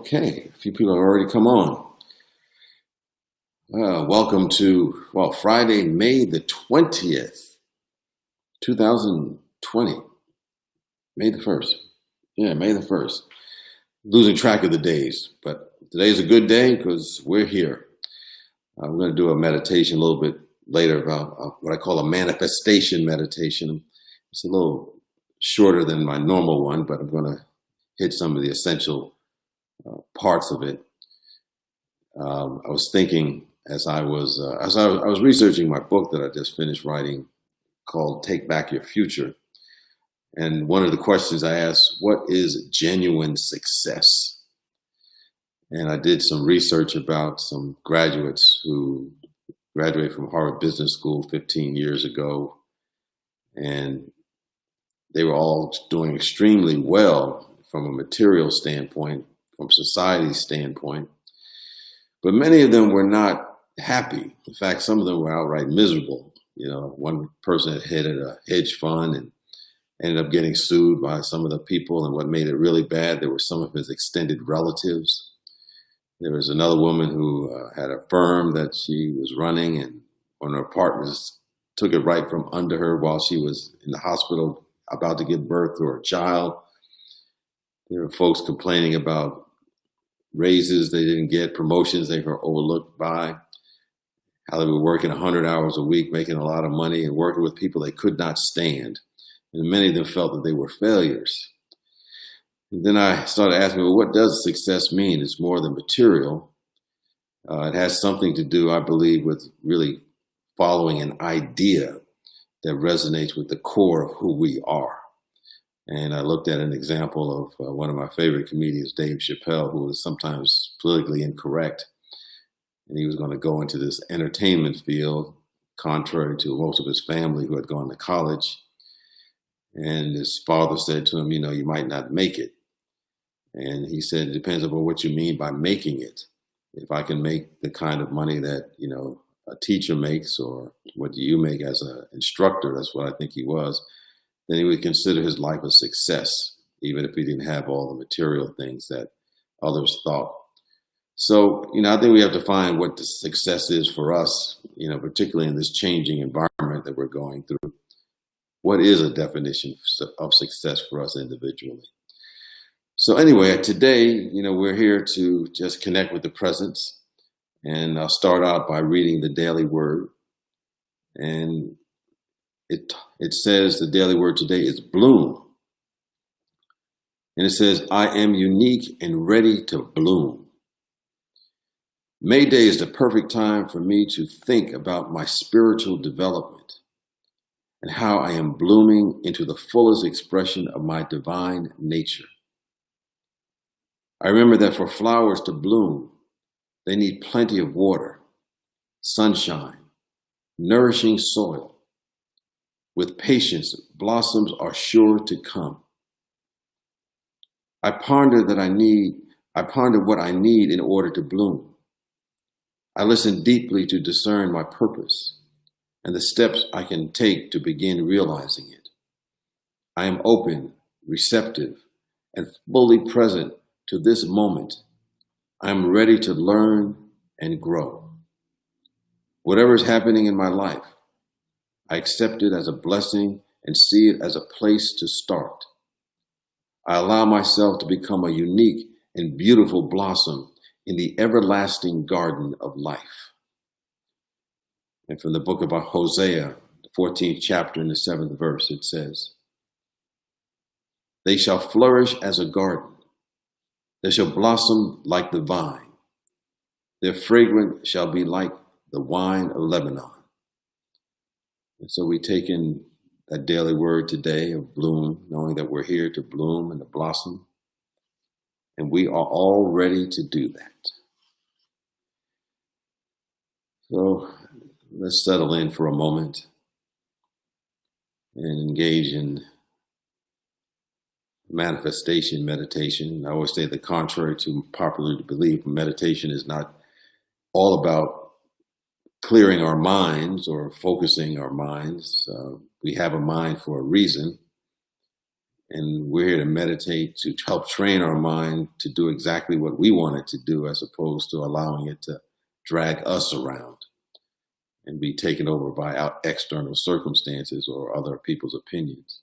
Okay, a few people have already come on. Welcome to, Friday, May the 20th, 2020. May the 1st. Yeah, May the 1st. Losing track of the days, but today's a good day because we're here. I'm going to do a meditation a little bit later about what I call a manifestation meditation. It's a little shorter than my normal one, but I'm going to hit some of the essential parts of it. I was thinking as I was researching my book that I just finished writing called Take Back Your Future. And one of the questions I asked, what is genuine success? And I did some research about some graduates who graduated from Harvard Business School 15 years ago. And they were all doing extremely well from a material standpoint, from society's standpoint. But many of them were not happy. In fact, some of them were outright miserable. You know, one person had headed a hedge fund and ended up getting sued by some of the people. And what made it really bad, there were some of his extended relatives. There was another woman who had a firm that she was running, and one of her partners took it right from under her while she was in the hospital about to give birth to her child. There were folks complaining about raises they didn't get, promotions they were overlooked by, how they were working 100 hours a week, making a lot of money, and working with people they could not stand. And many of them felt that they were failures. And then I started asking, well, what does success mean? It's more than material. It has something to do, I believe, with really following an idea that resonates with the core of who we are. And I looked at an example of one of my favorite comedians, Dave Chappelle, who was sometimes politically incorrect. And he was going to go into this entertainment field, contrary to most of his family who had gone to college. And his father said to him, you might not make it. And he said, it depends upon what you mean by making it. If I can make the kind of money that, a teacher makes, or what you make as an instructor, that's what I think he was, then he would consider his life a success, even if he didn't have all the material things that others thought. So, I think we have to find what the success is for us, particularly in this changing environment that we're going through. What is a definition of success for us individually? So anyway, today, we're here to just connect with the presence. And I'll start out by reading the Daily Word. And it says the Daily Word today is bloom. And it says, I am unique and ready to bloom. May Day is the perfect time for me to think about my spiritual development and how I am blooming into the fullest expression of my divine nature. I remember that for flowers to bloom, they need plenty of water, sunshine, nourishing soil. With patience, blossoms are sure to come. I ponder what I need in order to bloom. I listen deeply to discern my purpose and the steps I can take to begin realizing it. I am open, receptive, and fully present to this moment. I am ready to learn and grow. Whatever is happening in my life, I accept it as a blessing and see it as a place to start. I allow myself to become a unique and beautiful blossom in the everlasting garden of life. And from the book of Hosea, the 14th chapter and the 7th verse, it says, they shall flourish as a garden. They shall blossom like the vine. Their fragrance shall be like the wine of Lebanon. And so we take in that daily word today of bloom, knowing that we're here to bloom and to blossom. And we are all ready to do that. So let's settle in for a moment and engage in manifestation meditation. I always say the contrary to popular belief, meditation is not all about clearing our minds or focusing our minds. We have a mind for a reason. And we're here to meditate to help train our mind to do exactly what we want it to do, as opposed to allowing it to drag us around and be taken over by external circumstances or other people's opinions.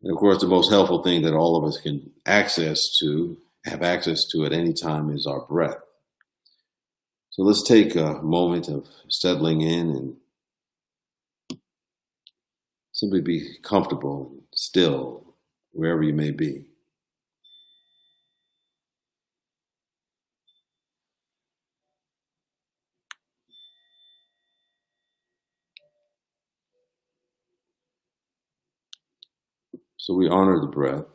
And of course, the most helpful thing that all of us can have access to at any time is our breath. So let's take a moment of settling in and simply be comfortable and still wherever you may be. So we honor the breath.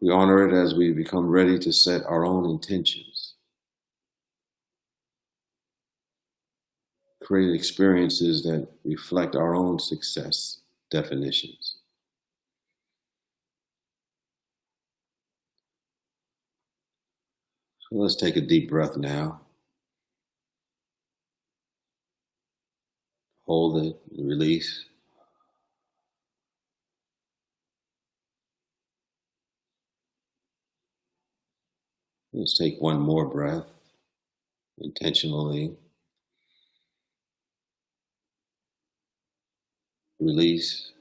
We honor it as we become ready to set our own intentions, create experiences that reflect our own success definitions. So let's take a deep breath now. Hold it and release. Let's take one more breath intentionally. Release.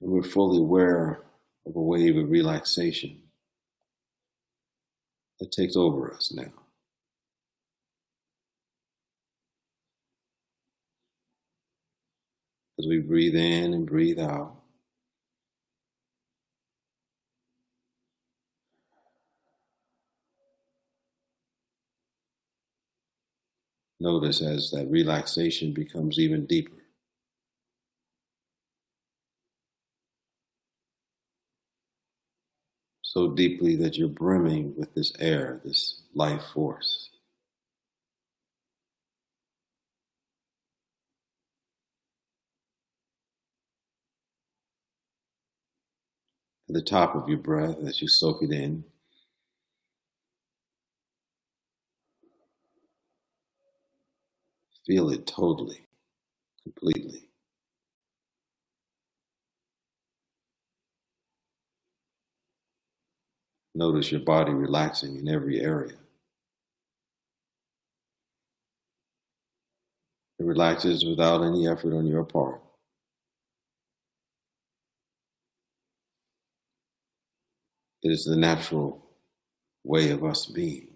And we're fully aware of a wave of relaxation that takes over us now. As we breathe in and breathe out, notice as that relaxation becomes even deeper. So deeply that you're brimming with this air, this life force. At the top of your breath, as you soak it in, feel it totally, completely. Notice your body relaxing in every area. It relaxes without any effort on your part. It is the natural way of us being.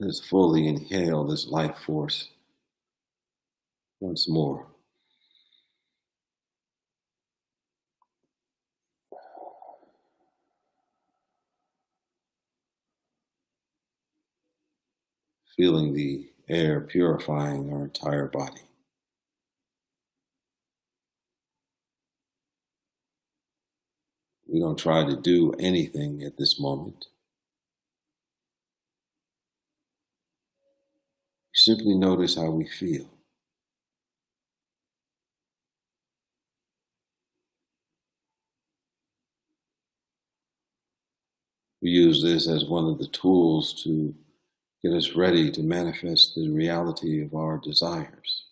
Let's fully inhale this life force once more. Feeling the air purifying our entire body. We don't try to do anything at this moment. Simply notice how we feel. We use this as one of the tools to get us ready to manifest the reality of our desires.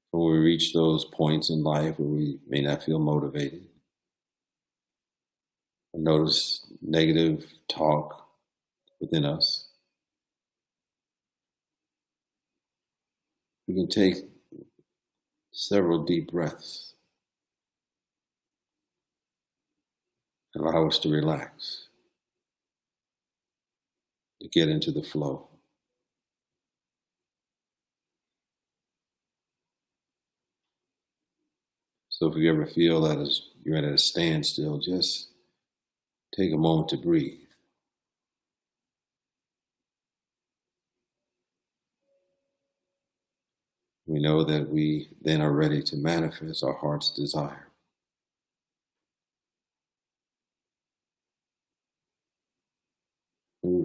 When we reach those points in life where we may not feel motivated, or notice negative talk within us, we can take several deep breaths. Allow us to relax, to get into the flow. So if you ever feel that you're at a standstill, just take a moment to breathe. We know that we then are ready to manifest our heart's desire.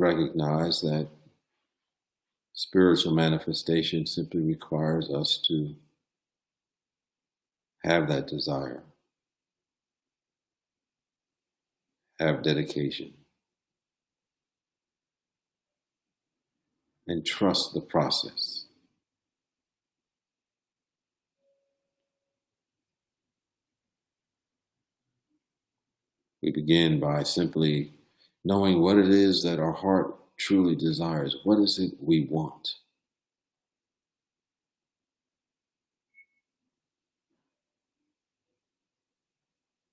recognize that spiritual manifestation simply requires us to have that desire, have dedication, and trust the process. We begin by simply knowing what it is that our heart truly desires. What is it we want?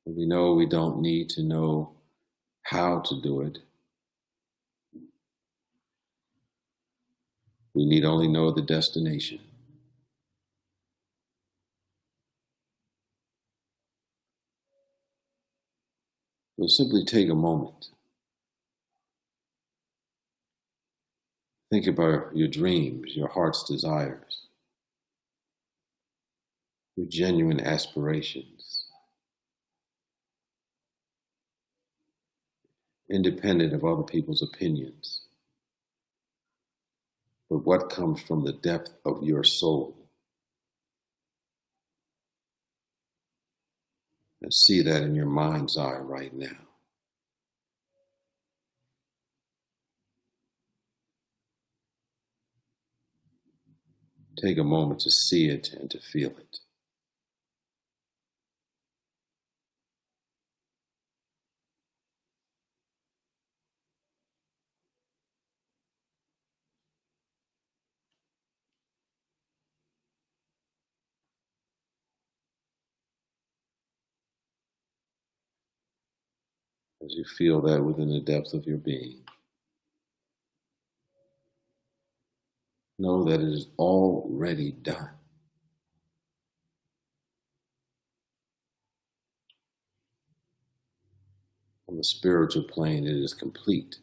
We know we don't need to know how to do it. We need only know the destination. So simply take a moment. Think about your dreams, your heart's desires, your genuine aspirations, independent of other people's opinions. But what comes from the depth of your soul? And see that in your mind's eye right now. Take a moment to see it and to feel it. As you feel that within the depth of your being, know that it is already done. On the spiritual plane, it is complete.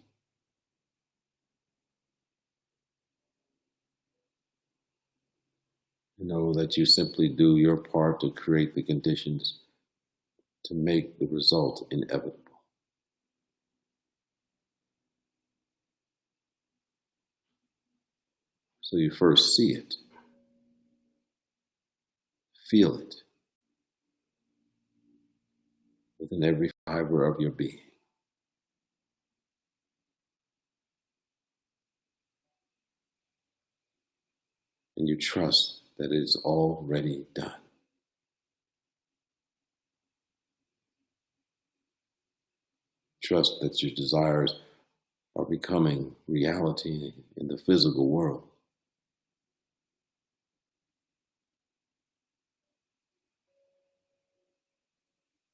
Know that you simply do your part to create the conditions to make the result inevitable. So you first see it, feel it within every fiber of your being. And you trust that it is already done. Trust that your desires are becoming reality in the physical world.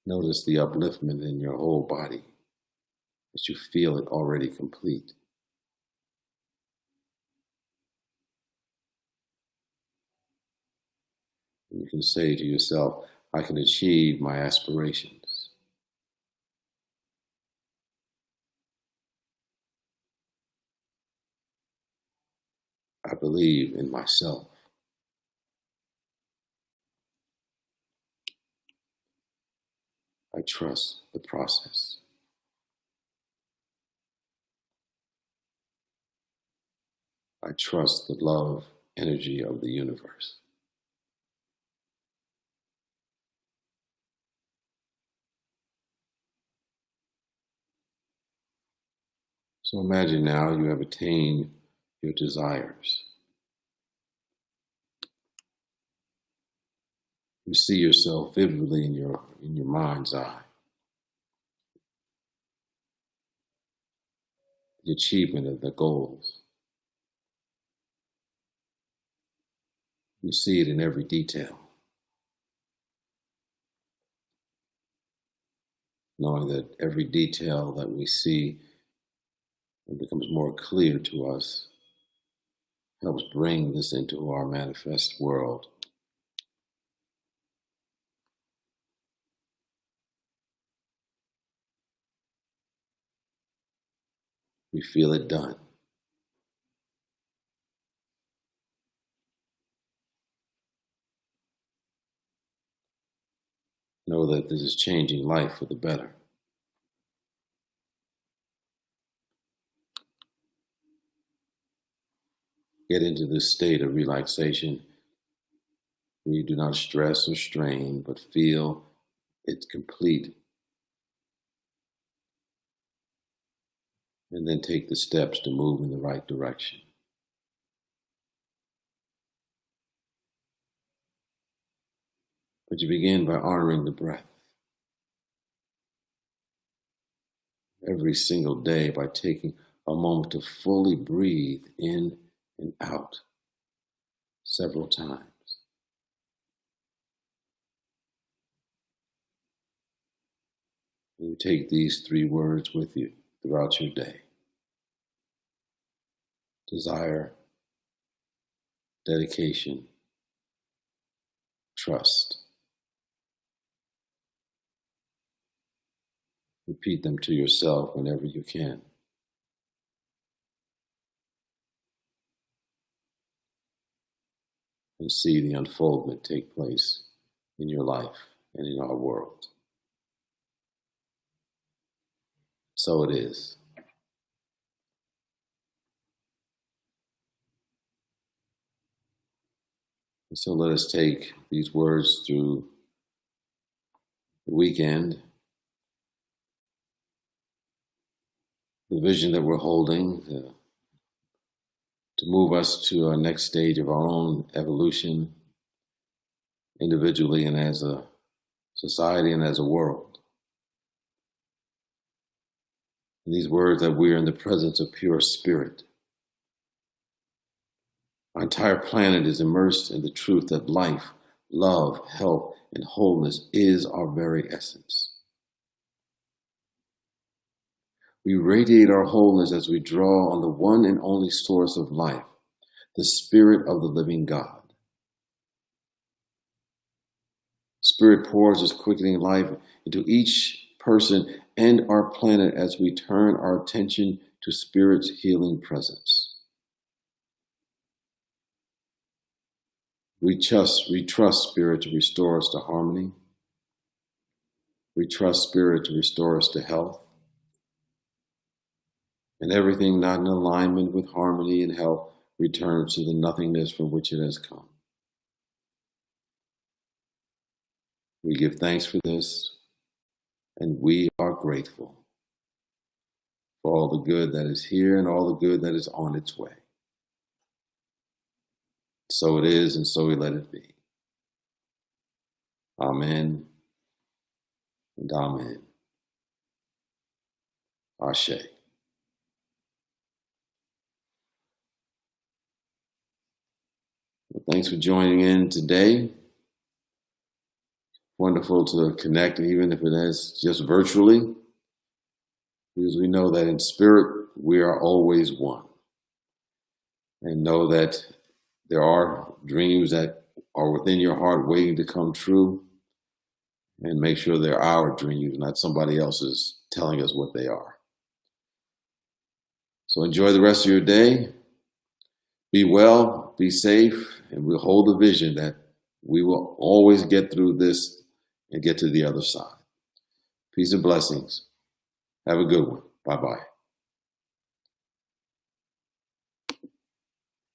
Notice the upliftment in your whole body as you feel it already complete. And you can say to yourself, I can achieve my aspirations. I believe in myself. I trust the process. I trust the love energy of the universe. So imagine now you have attained your desires. You see yourself vividly in your mind's eye. The achievement of the goals. You see it in every detail. Knowing that every detail that we see and becomes more clear to us helps bring this into our manifest world. We feel it done. Know that this is changing life for the better. get into this state of relaxation where you do not stress or strain, but feel it's complete. And then take the steps to move in the right direction. But you begin by honoring the breath. Every single day by taking a moment to fully breathe in and out several times. And you take these 3 words with you throughout your day. Desire, dedication, trust. Repeat them to yourself whenever you can. And see the unfoldment take place in your life and in our world. So it is. And so let us take these words through the weekend. The vision that we're holding to move us to our next stage of our own evolution, individually and as a society and as a world. And these words that we are in the presence of pure spirit. Our entire planet is immersed in the truth that life, love, health, and wholeness is our very essence. We radiate our wholeness as we draw on the one and only source of life, the Spirit of the living God. Spirit pours His quickening life into each person and our planet as we turn our attention to Spirit's healing presence. We trust Spirit to restore us to harmony. We trust Spirit to restore us to health. And everything not in alignment with harmony and health returns to the nothingness from which it has come. We give thanks for this, and we are grateful for all the good that is here and all the good that is on its way. So it is, and so we let it be. Amen and amen. Ashe. Well, thanks for joining in today. Wonderful to connect, even if it is just virtually, because we know that in spirit we are always one. And know that there are dreams that are within your heart waiting to come true, and make sure they're our dreams, not somebody else's telling us what they are. So enjoy the rest of your day. Be well, be safe, and we'll hold the vision that we will always get through this and get to the other side. Peace and blessings. Have a good one. Bye-bye.